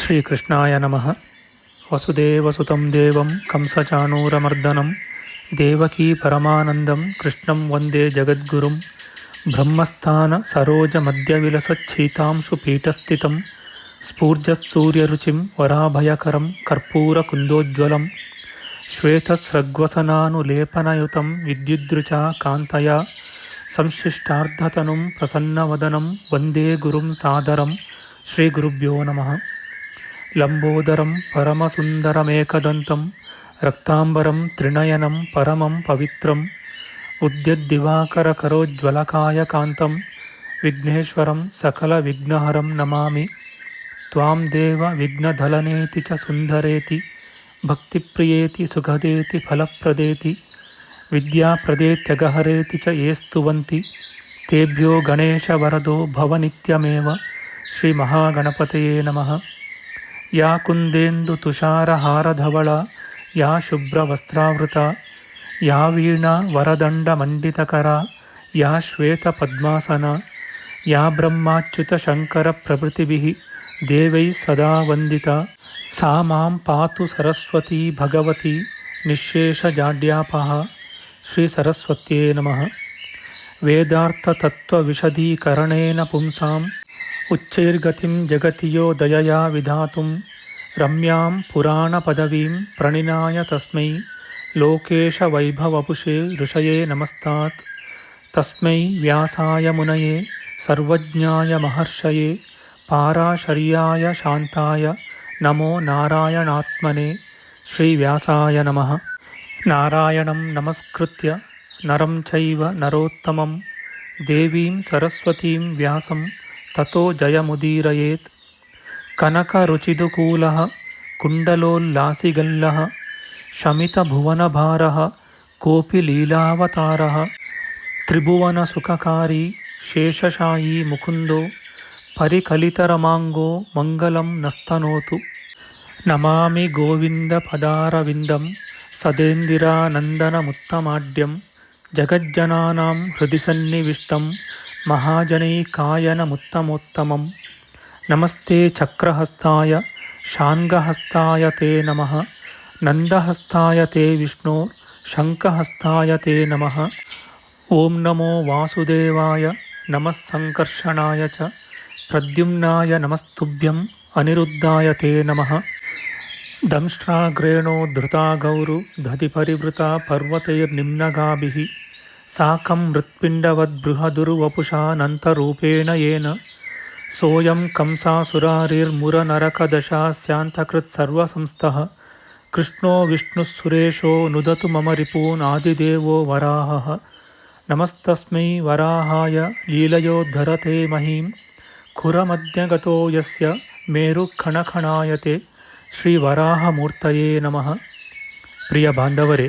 ಶ್ರೀಕೃಷ್ಣಾಯ ನಮಃ. ವಸುದೇವಸುತಂ ದೇವಂ ಕಂಸಚಾಣೂರಮರ್ದನಂ ದೇವಕೀ ಪರಮಾನಂದಂ ಕೃಷ್ಣಂ ವಂದೇ ಜಗದ್ಗುರುಂ. ಬ್ರಹ್ಮಸ್ಥಾನ ಸರೋಜ ಮಧ್ಯವಿಲಸಚ್ಛೀತಾಂಶು ಪೀಠಸ್ಥಿತಂ ಸ್ಫೂರ್ಜತ್ಸೂರ್ಯರುಚಿಂ ವರಾಭಯಕರಂ ಕರ್ಪೂರಕುಂದೋಜ್ವಲಂ ಶ್ವೇತಸ್ರಗ್ವಸನಾನುಲೇಪನಯುತಂ ವಿದ್ಯುದ್ರುಚಾ ಕಾಂತಯಾ ಸಂಶ್ಲಿಷ್ಟಾರ್ಧತನುಂ ಪ್ರಸನ್ನವದನಂ ವಂದೇ ಗುರುಂ ಸಾದರಂ. ಶ್ರೀಗುರುಭ್ಯೋ ನಮಃ. ಲಂಬೋದರಂ ಪರಮಸುಂದರಮೇಕದಂತಂ ರಕ್ತಾಂಬರಂ ತ್ರಿನಯನಂ ಪರಮಂ ಪವಿತ್ರಂ ಉದ್ಯದ್ದಿವಾಕರಕರೋಜ್ವಲಕಾಯಕಾಂತಂ ವಿಘ್ನೇಶ್ವರಂ ಸಕಲವಿಘ್ನಹರಂ ನಮಾಮಿ. ತ್ವಾಂ ದೇವ ವಿಘ್ನಧಲನೇತಿ ಚ ಸುಂದರೇತಿ ಭಕ್ತಿಪ್ರಿಯೇತಿ ಸುಖದೇತಿ ಫಲಪ್ರದೇತಿ ವಿದ್ಯಾಪ್ರದೇತ್ಯಗಹರೇತಿ ಚ ಯೇ ಸ್ತುವಂತಿ ತೇಭ್ಯೋ ಗಣೇಶವರದೋ ಭವನಿತ್ಯಮೇವ. ಶ್ರೀಮಹಾಗಣಪತಯೇ ನಮಃ. ಯಾ ಕುಂದೇಂದು ತುಷಾರಹಾರಧವಳ ಯಾ ಶುಭ್ರವಸ್ತ್ರಾವೃತ ಯಾ ವೀಣಾ ವರದಂಡಮಂಡಿತಕರ ಯಾ ಶ್ವೇತಪದ್ಮಾಸನ ಯಾ ಬ್ರಹ್ಮಾಚ್ಯುತಶಂಕರಪ್ರಭೃತಿಭಿಃ ದೇವೈಃ ಸದಾ ವಂದಿತಾ ಸಾ ಮಾಂ ಪಾತು ಸರಸ್ವತೀ ಭಗವತಿ ನಿಶ್ಶೇಷಜಾಡ್ಯಾಪಃ. ಶ್ರೀ ಸರಸ್ವತ್ಯೇ ನಮಃ. ವೇದಾರ್ಥತತ್ವವಿಶದೀಕರಣೇನ ಪುಂಸಾಂ ಉಚ್ಚೈರ್ಗತಿಂ ಜಗತಿ ಯೋ ದಯಯಾ ವಿಧಾತುಂ ರಮ್ಯಾಂ ಪುರಾಣಪದವೀಂ ಪ್ರಣಿನಾಯ ತಸ್ಮೈ ಲೋಕೇಶವೈಭವಪುಷೇ ಋಷಯೇ ನಮಸ್ತಾತ್. ತಸ್ಮೈ ವ್ಯಾಸಾಯ ಮುನಯೇ ಸರ್ವಜ್ಞಾಯ ಮಹರ್ಷಯೇ ಪಾರಾಶರ್ಯಾಯ ಶಾಂತಾಯ ನಮೋ ನಾರಾಯಣಾತ್ಮನೇ. ಶ್ರೀವ್ಯಾಸಾಯ ನಮಃ. ನಾರಾಯಣಂ ನಮಸ್ಕೃತ್ಯ ನರಂ ಚೈವ ನರೋತ್ತಮಂ ದೇವೀಂ ಸರಸ್ವತೀಂ ವ್ಯಾಸಂ ತತೋ ಜಯಮುದೀರಯೇತ್. ಕನಕರುಚಿದುಕೂಲಃ ಕುಂಡಲೋಲ್ಲಾಸಿಗಲ್ಲಃ ಶಮಿತಭುವನಭಾರಃ ಕೋಪಿ ಲೀಲಾವತಾರಃ ತ್ರಿಭುವನಸುಖಕಾರಿ ಶೇಷಶಾಯೀ ಮುಕುಂದೋ ಪರಿಕಲಿತರಮಾಂಗೋ ಮಂಗಲಂ ನಸ್ತನೋತು. ನಮಾಮಿ ಗೋವಿಂದಪದಾರವಿಂದಂ ಸದೇಂದಿರಾನಂದನಮುತ್ತಮಾಡ್ಯಂ ಜಗಜ್ಜನಾನಾಂ ಹೃದಿ ಸನ್ನಿವಿಷ್ಟಂ ಮಹಾಜನೈಕಾಯನಮುತ್ತಮೋತ್ತಮಂ. ನಮಸ್ತೆ ಚಕ್ರಹಸ್ತಾಯ ಶಾಂಗಹಸ್ತಾಯ ತೇ ನಮಃ. ನಂದಹಸ್ತಾಯ ತೇ ವಿಷ್ಣೋ ಶಂಖಹಸ್ತಾಯ ತೇ ನಮಃ. ಓಂ ನಮೋ ವಾಸುದೇವಾಯ ನಮಃ ಸಂಕರ್ಷಣಾಯ ಚ ಪ್ರದ್ಯುಮ್ನಾಯ ನಮಸ್ತುಭ್ಯಂ ಅನಿರುದ್ಧಾಯ ತೇ ನಮಃ. ದಂಷ್ಟ್ರಾಗ್ರೇಣೋ ಧೃತಾ ಗೌರು ದಧಿಪರಿವೃತಾ ಪರ್ವತೈರ್ನಿಮ್ನಗಾಭಿಃ ಸಾಕಂ ಮೃತ್ಪಿಂಡವದ್ಬೃಹದುರ್ವಪುಷಾನಂತರೂಪೇಣ ಯೇನ ಸೋಯಂ ಕಂಸಾಸುರಾರಿರ್ಮುರನರಕದಶಾಸ್ಯಾಂತಕೃತ್ಸರ್ವಸಂಸ್ಥಃ ಕೃಷ್ಣೋ ವಿಷ್ಣುಃಸುರೇಶೋ ನುದತು ಮಮ ರಿಪೂನ್ ಆದಿದೇವೋ ವರಾಹಃ. ನಮಸ್ತಸ್ಮೈ ವರಾಹಾಯ ಲೀಲಯೋದ್ಧರತೆ ಮಹೀಂ ಖುರಮಧ್ಯಗತೋ ಯಸ್ಯ ಮೇರುಖಣಖಣಾಯತೆ. ಶ್ರೀ ವರಾಹಮೂರ್ತಯೇ ನಮಃ. ಪ್ರಿಯ ಬಾಂಧವರೇ,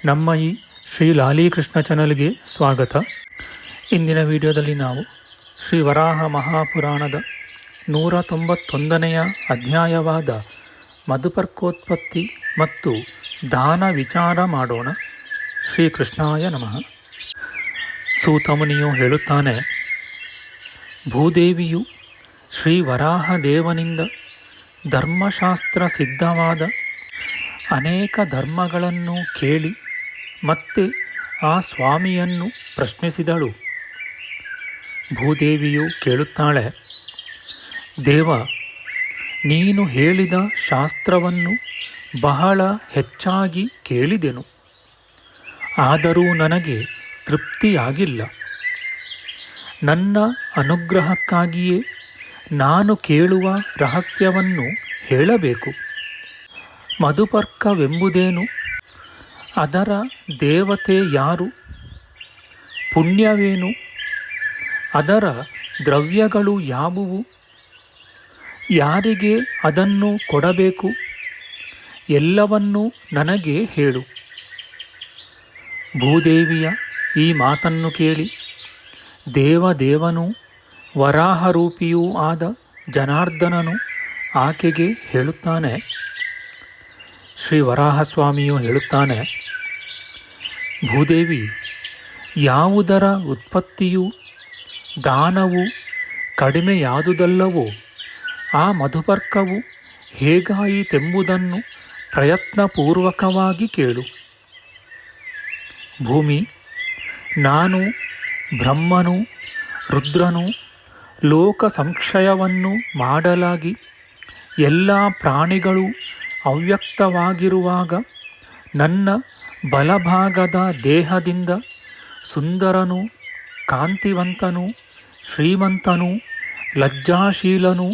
ನಮ್ಮ ಈ ಶ್ರೀ ಲಾಲೀಕೃಷ್ಣ ಚಾನಲ್ಗೆ ಸ್ವಾಗತ. ಇಂದಿನ ವಿಡಿಯೋದಲ್ಲಿ ನಾವು ಶ್ರೀ ವರಾಹ ಮಹಾಪುರಾಣದ 191ನೆಯ ಅಧ್ಯಾಯವಾದ ಮಧುಪರ್ಕೋತ್ಪತ್ತಿ ಮತ್ತು ದಾನ ವಿಚಾರ ಮಾಡೋಣ. ಶ್ರೀಕೃಷ್ಣಾಯ ನಮಃ. ಸೂತಮುನಿಯು ಹೇಳುತ್ತಾನೆ, ಭೂದೇವಿಯು ಶ್ರೀ ವರಾಹ ದೇವನಿಂದ ಧರ್ಮಶಾಸ್ತ್ರ ಸಿದ್ಧವಾದ ಅನೇಕ ಧರ್ಮಗಳನ್ನು ಕೇಳಿ ಮತ್ತೆ ಆ ಸ್ವಾಮಿಯನ್ನು ಪ್ರಶ್ನಿಸಿದಳು. ಭೂದೇವಿಯು ಕೇಳುತ್ತಾಳೆ, ದೇವ, ನೀನು ಹೇಳಿದ ಶಾಸ್ತ್ರವನ್ನು ಬಹಳ ಹೆಚ್ಚಾಗಿ ಕೇಳಿದೆನು, ಆದರೂ ನನಗೆ ತೃಪ್ತಿಯಾಗಿಲ್ಲ. ನನ್ನ ಅನುಗ್ರಹಕ್ಕಾಗಿಯೇ ನಾನು ಕೇಳುವ ರಹಸ್ಯವನ್ನು ಹೇಳಬೇಕು. ಮಧುಪರ್ಕವೆಂಬುದೇನು? ಅದರ ದೇವತೆ ಯಾರು? ಪುಣ್ಯವೇನು? ಅದರ ದ್ರವ್ಯಗಳು ಯಾವುವು? ಯಾರಿಗೆ ಅದನ್ನು ಕೊಡಬೇಕು? ಎಲ್ಲವನ್ನೂ ನನಗೆ ಹೇಳು. ಭೂದೇವಿಯ ಈ ಮಾತನ್ನು ಕೇಳಿ ದೇವದೇವನೂ ವರಾಹರೂಪಿಯೂ ಆದ ಜನಾರ್ದನನು ಆಕೆಗೆ ಹೇಳುತ್ತಾನೆ. ಶ್ರೀ ವರಾಹಸ್ವಾಮಿಯು ಹೇಳುತ್ತಾನೆ, ಭೂದೇವಿ, ಯಾವುದರ ಉತ್ಪತ್ತಿಯು ದಾನವು ಕಡಿಮೆಯಾದುದಲ್ಲವೋ ಆ ಮಧುಪರ್ಕವು ಹೇಗಾಯಿತೆಂಬುದನ್ನು ಪ್ರಯತ್ನಪೂರ್ವಕವಾಗಿ ಕೇಳು. ಭೂಮಿ, ನಾನು ಬ್ರಹ್ಮನು, ರುದ್ರನು ಲೋಕ ಸಂಕ್ಷಯವನ್ನು ಮಾಡಲಾಗಿ ಎಲ್ಲ ಪ್ರಾಣಿಗಳು ಅವ್ಯಕ್ತವಾಗಿರುವಾಗ ನನ್ನ ಬಲಭಾಗದ ದೇಹದಿಂದ ಸುಂದರನು, ಕಾಂತಿವಂತನು, ಶ್ರೀಮಂತನು, ಲಜ್ಜಾಶೀಲನು,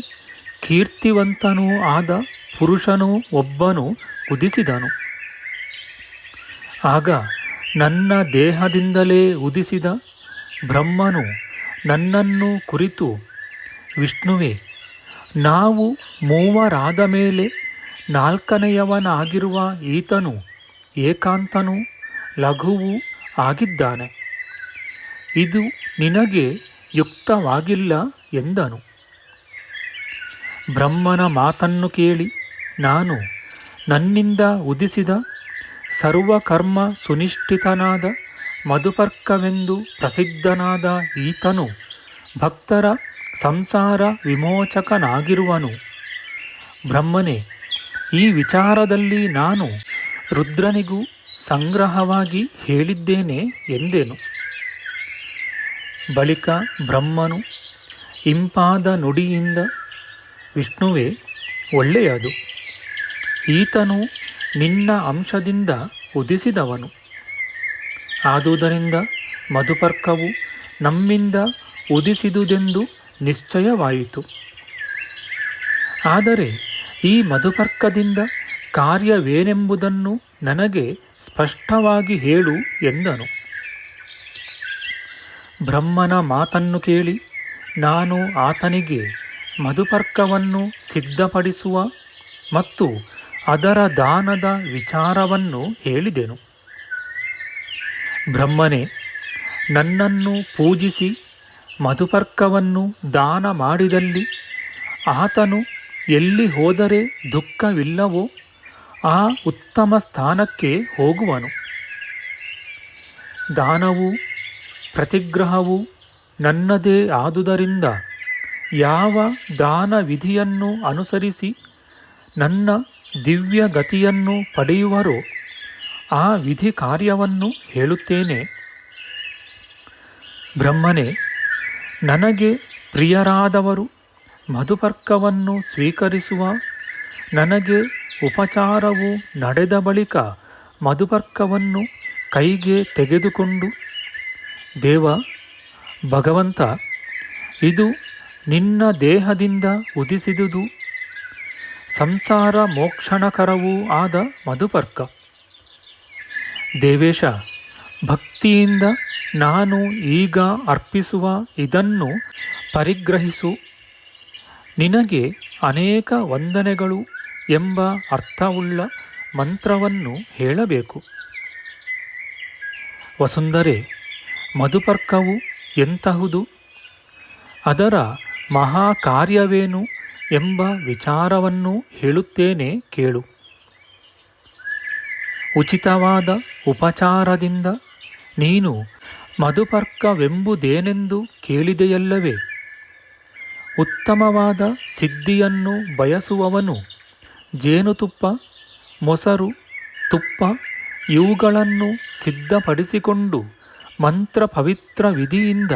ಕೀರ್ತಿವಂತನೂ ಆದ ಪುರುಷನು ಒಬ್ಬನು ಉದಿಸಿದನು. ಆಗ ನನ್ನ ದೇಹದಿಂದಲೇ ಉದಿಸಿದ ಬ್ರಹ್ಮನು ನನ್ನನ್ನು ಕುರಿತು, ವಿಷ್ಣುವೇ, ನಾವು ಮೂವರಾದ ಮೇಲೆ ನಾಲ್ಕನೆಯವನಾಗಿರುವ ಈತನು ಏಕಾಂತನೂ ಲಘುವೂ ಆಗಿದ್ದಾನೆ. ಇದು ನಿನಗೆ ಯುಕ್ತವಾಗಿಲ್ಲ ಎಂದನು. ಬ್ರಹ್ಮನ ಮಾತನ್ನು ಕೇಳಿ ನಾನು ನನ್ನಿಂದ ಉದಿಸಿದ ಸರ್ವಕರ್ಮ ಸುನಿಷ್ಠಿತನಾದ ಮಧುಪರ್ಕವೆಂದು ಪ್ರಸಿದ್ಧನಾದ ಈತನು ಭಕ್ತರ ಸಂಸಾರ ವಿಮೋಚಕನಾಗಿರುವನು. ಬ್ರಹ್ಮನೇ, ಈ ವಿಚಾರದಲ್ಲಿ ನಾನು ರುದ್ರನಿಗೂ ಸಂಗ್ರಹವಾಗಿ ಹೇಳಿದ್ದೇನೆ ಎಂದೆನು. ಬಳಿಕ ಬ್ರಹ್ಮನು ಇಂಪಾದ ನುಡಿಯಿಂದ, ವಿಷ್ಣುವೇ, ಒಳ್ಳೆಯದು. ಈತನು ನಿನ್ನ ಅಂಶದಿಂದ ಉದಿಸಿದವನು. ಆದುದರಿಂದ ಮಧುಪರ್ಕವು ನಮ್ಮಿಂದ ಉದಿಸಿದುದೆಂದು ನಿಶ್ಚಯವಾಯಿತು. ಆದರೆ ಈ ಮಧುಪರ್ಕದಿಂದ ಕಾರ್ಯವೇನೆಂಬುದನ್ನು ನನಗೆ ಸ್ಪಷ್ಟವಾಗಿ ಹೇಳು ಎಂದನು. ಬ್ರಹ್ಮನ ಮಾತನ್ನು ಕೇಳಿ ನಾನು ಆತನಿಗೆ ಮಧುಪರ್ಕವನ್ನು ಸಿದ್ಧಪಡಿಸುವ ಮತ್ತು ಅದರ ದಾನದ ವಿಚಾರವನ್ನು ಹೇಳಿದೆನು. ಬ್ರಹ್ಮನೇ, ನನ್ನನ್ನು ಪೂಜಿಸಿ ಮಧುಪರ್ಕವನ್ನು ದಾನ ಮಾಡಿದಲ್ಲಿ ಆತನು ಎಲ್ಲಿ ಹೋದರೆ ದುಃಖವಿಲ್ಲವೋ ಆ ಉತ್ತಮ ಸ್ಥಾನಕ್ಕೆ ಹೋಗುವನು. ದಾನವು ಪ್ರತಿಗ್ರಹವು ನನ್ನದೇ ಆದುದರಿಂದ ಯಾವ ದಾನ ವಿಧಿಯನ್ನು ಅನುಸರಿಸಿ ನನ್ನ ದಿವ್ಯ ಗತಿಯನ್ನು ಪಡೆಯುವರೋ ಆ ವಿಧಿ ಕಾರ್ಯವನ್ನು ಹೇಳುತ್ತೇನೆ. ಬ್ರಹ್ಮನೇ, ನನಗೆ ಪ್ರಿಯರಾದವರು ಮಧುಪರ್ಕವನ್ನು ಸ್ವೀಕರಿಸುವ, ನನಗೆ ಉಪಚಾರವು ನಡೆದ ಬಳಿಕ ಮಧುಪರ್ಕವನ್ನು ಕೈಗೆ ತೆಗೆದುಕೊಂಡು, ದೇವ ಭಗವಂತ, ಇದು ನಿನ್ನ ದೇಹದಿಂದ ಉದಿಸಿದುದು ಸಂಸಾರ ಮೋಕ್ಷಣಕರವೂ ಆದ ಮಧುಪರ್ಕ. ದೇವೇಶ, ಭಕ್ತಿಯಿಂದ ನಾನು ಈಗ ಅರ್ಪಿಸುವ ಇದನ್ನು ಪರಿಗ್ರಹಿಸು. ನಿನಗೆ ಅನೇಕ ವಂದನೆಗಳು ಎಂಬ ಅರ್ಥವುಳ್ಳ ಮಂತ್ರವನ್ನು ಹೇಳಬೇಕು. ವಸುಂಧರೆ, ಮಧುಪರ್ಕವು ಎಂತಹುದು, ಅದರ ಮಹಾಕಾರ್ಯವೇನು ಎಂಬ ವಿಚಾರವನ್ನು ಹೇಳುತ್ತೇನೆ ಕೇಳು. ಉಚಿತವಾದ ಉಪಚಾರದಿಂದ ನೀನು ಮಧುಪರ್ಕವೆಂಬುದೇನೆಂದು ಕೇಳಿದೆಯಲ್ಲವೇ? ಉತ್ತಮವಾದ ಸಿದ್ಧಿಯನ್ನು ಬಯಸುವವನು ಜೇನುತುಪ್ಪ, ಮೊಸರು, ತುಪ್ಪ ಇವುಗಳನ್ನು ಸಿದ್ಧಪಡಿಸಿಕೊಂಡು ಮಂತ್ರ ಪವಿತ್ರ ವಿಧಿಯಿಂದ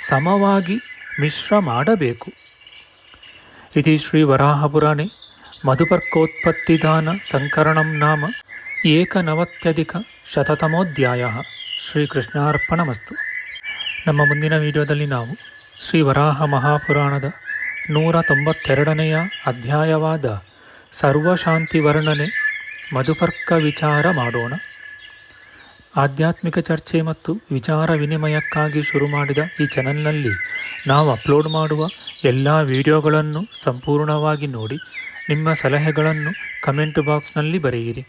ಸಮವಾಗಿ ಮಿಶ್ರ ಮಾಡಬೇಕು. ಇತಿ ಶ್ರೀ ವರಾಹಪುರಾಣೆ ಮಧುಪರ್ಕೋತ್ಪತ್ತಿದಾನ ಸಂಕರಣಂ ನಾಮ ಏಕನವತ್ಯಧಿಕ ಶತತಮೋಧ್ಯಾಯ. ಶ್ರೀಕೃಷ್ಣಾರ್ಪಣಮಸ್ತು. ನಮ್ಮ ಮುಂದಿನ ವಿಡಿಯೋದಲ್ಲಿ ನಾವು ಶ್ರೀ ವರಾಹ ಮಹಾಪುರಾಣದ 192ನೆಯ ಅಧ್ಯಾಯವಾದ ಸರ್ವಶಾಂತಿ ವರ್ಣನೆ ಮಧುಪರ್ಕ ವಿಚಾರ ಮಾಡೋಣ. ಆಧ್ಯಾತ್ಮಿಕ ಚರ್ಚೆ ಮತ್ತು ವಿಚಾರ ವಿನಿಮಯಕ್ಕಾಗಿ ಶುರು ಮಾಡಿದ ಈ ಚಾನಲ್ನಲ್ಲಿ ನಾವು ಅಪ್ಲೋಡ್ ಮಾಡುವ ಎಲ್ಲ ವಿಡಿಯೋಗಳನ್ನು ಸಂಪೂರ್ಣವಾಗಿ ನೋಡಿ ನಿಮ್ಮ ಸಲಹೆಗಳನ್ನು ಕಮೆಂಟ್ ಬಾಕ್ಸ್ನಲ್ಲಿ ಬರೆಯಿರಿ.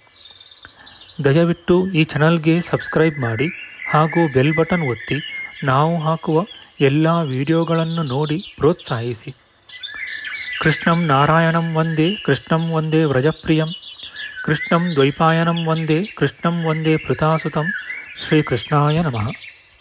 ದಯವಿಟ್ಟು ಈ ಚಾನಲ್ಗೆ ಸಬ್ಸ್ಕ್ರೈಬ್ ಮಾಡಿ ಹಾಗೂ ಬೆಲ್ ಬಟನ್ ಒತ್ತಿ ನಾವು ಹಾಕುವ ಎಲ್ಲ ವಿಡಿಯೋಗಳನ್ನು ನೋಡಿ ಪ್ರೋತ್ಸಾಹಿಸಿ. ಕೃಷ್ಣಂ ನಾರಾಯಣಂ ವಂದೇ ಕೃಷ್ಣಂ ವಂದೇ ವ್ರಜಪ್ರಿಯಂ ಕೃಷ್ಣಂ ದ್ವೈಪಾಯನಂ ವಂದೇ ಕೃಷ್ಣಂ ವಂದೇ ಪೃಥಾಸುತಂ. ಶ್ರೀಕೃಷ್ಣಾಯ ನಮಃ.